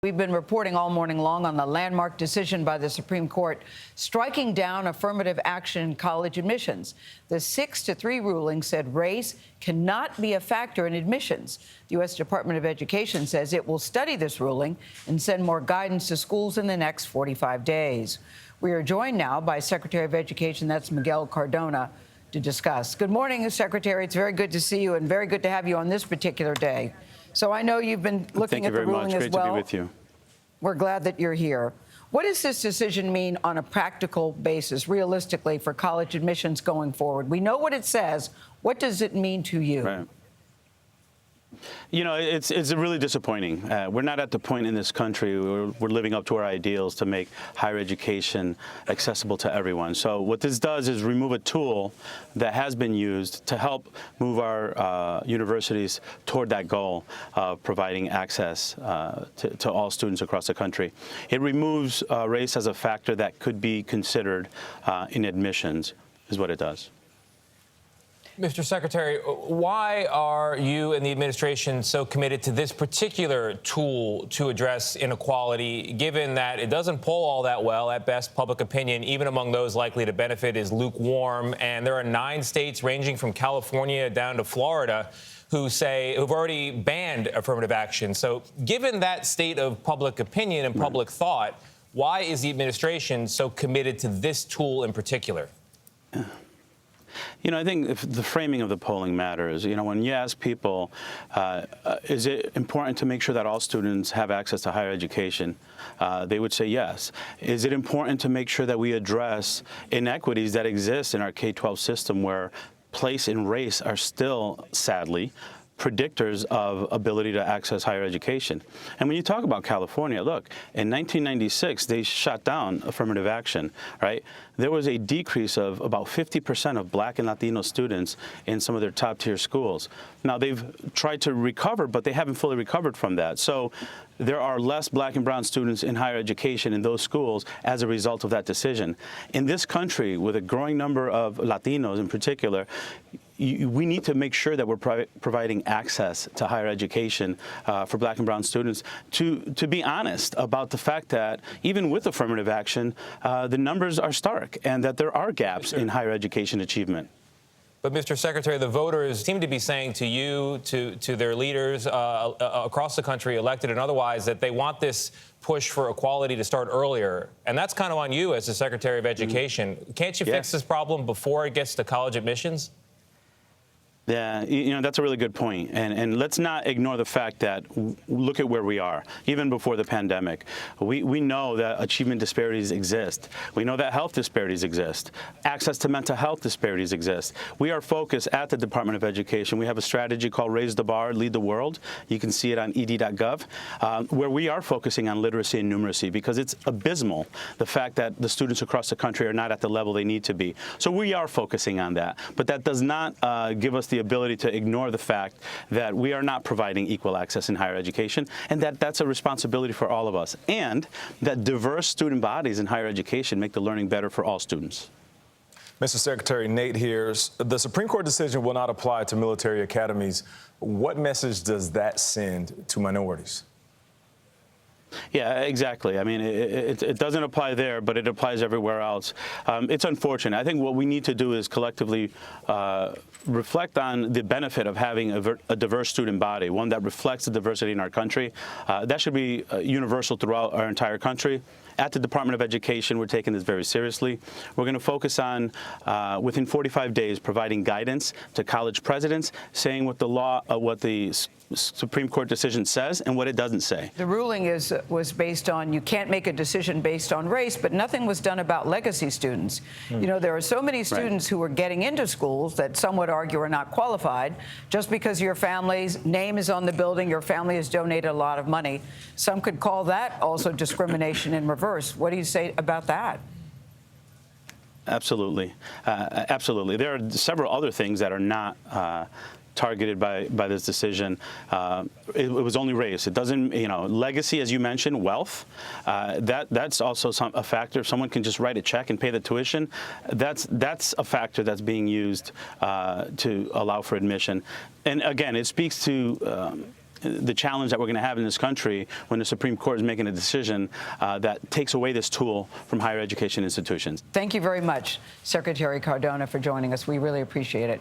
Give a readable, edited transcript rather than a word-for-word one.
We've been reporting all morning long on the landmark decision by the Supreme Court striking down affirmative action in college admissions. The 6-3 ruling said race cannot be a factor in admissions. The U.S. Department of Education says it will study this ruling and send more guidance to schools in the next 45 days. We are joined now by Secretary of Education, that's Miguel Cardona, to discuss. Good morning, Secretary. It's very good to see you and very good to have you on this particular day. So I know you've been looking at the ruling as well. Thank you very much. Great to be with you. We're glad that you're here. What does this decision mean on a practical basis, realistically, for college admissions going forward? We know what it says. What does it mean to you? Right. You know, it's really disappointing. We're not at the point in this country where we're living up to our ideals to make higher education accessible to everyone. So what this does is remove a tool that has been used to help move our universities toward that goal of providing access to all students across the country. It removes race as a factor that could be considered in admissions, is what it does. Mr. Secretary, why are you and the administration so committed to this particular tool to address inequality, given that it doesn't poll all that well? At best, public opinion, even among those likely to benefit, is lukewarm. And there are 9 states ranging from California down to Florida who've already banned affirmative action. So given that state of public opinion and public thought, why is the administration so committed to this tool in particular? You know, I think if the framing of the polling matters. You know, when you ask people, is it important to make sure that all students have access to higher education, they would say yes. Is it important to make sure that we address inequities that exist in our K-12 system where place and race are still, sadly, predictors of ability to access higher education? And when you talk about California, look, in 1996, they shut down affirmative action, right? There was a decrease of about 50% of Black and Latino students in some of their top-tier schools. Now, they've tried to recover, but they haven't fully recovered from that. So there are less Black and brown students in higher education in those schools as a result of that decision. In this country, with a growing number of Latinos in particular, we need to make sure that we're providing access to higher education for Black and brown students. To be honest about the fact that even with affirmative action, the numbers are stark and that there are gaps in higher education achievement. But, Mr. Secretary, the voters seem to be saying to you, to their leaders across the country, elected and otherwise, that they want this push for equality to start earlier. And that's kind of on you as the Secretary of Education. Can't you fix this problem before it gets to college admissions? Yeah, you know, that's a really good point. And let's not ignore the fact that look at where we are, even before the pandemic. We know that achievement disparities exist. We know that health disparities exist. Access to mental health disparities exist. We are focused at the Department of Education. We have a strategy called Raise the Bar, Lead the World. You can see it on ed.gov, where we are focusing on literacy and numeracy because it's abysmal, the fact that the students across the country are not at the level they need to be. So we are focusing on that. But that does not give us the ability to ignore the fact that we are not providing equal access in higher education, and that's a responsibility for all of us, and that diverse student bodies in higher education make the learning better for all students. Mr. Secretary, Nate here. The Supreme Court decision will not apply to military academies. What message does that send to minorities? Yeah, exactly. I mean, it doesn't apply there, but it applies everywhere else. It's unfortunate. I think what we need to do is collectively reflect on the benefit of having a diverse student body, one that reflects the diversity in our country. That should be universal throughout our entire country. At the Department of Education, we're taking this very seriously. We're going to focus on, within 45 days, providing guidance to college presidents, saying what the Supreme Court decision says and what it doesn't say. The ruling was based on you can't make a decision based on race, but nothing was done about legacy students. You know, there are so many students who are getting into schools that some would argue are not qualified just because your family's name is on the building, your family has donated a lot of money. Some could call that also discrimination in reverse. What do you say about that? Absolutely. Absolutely. There are several other things that are not targeted by this decision. It was only race. It doesn't, you know, legacy, as you mentioned, wealth. That's also a factor. If someone can just write a check and pay the tuition, that's a factor that's being used to allow for admission. And again, it speaks to the challenge that we're going to have in this country when the Supreme Court is making a decision that takes away this tool from higher education institutions. Thank you very much, Secretary Cardona, for joining us. We really appreciate it.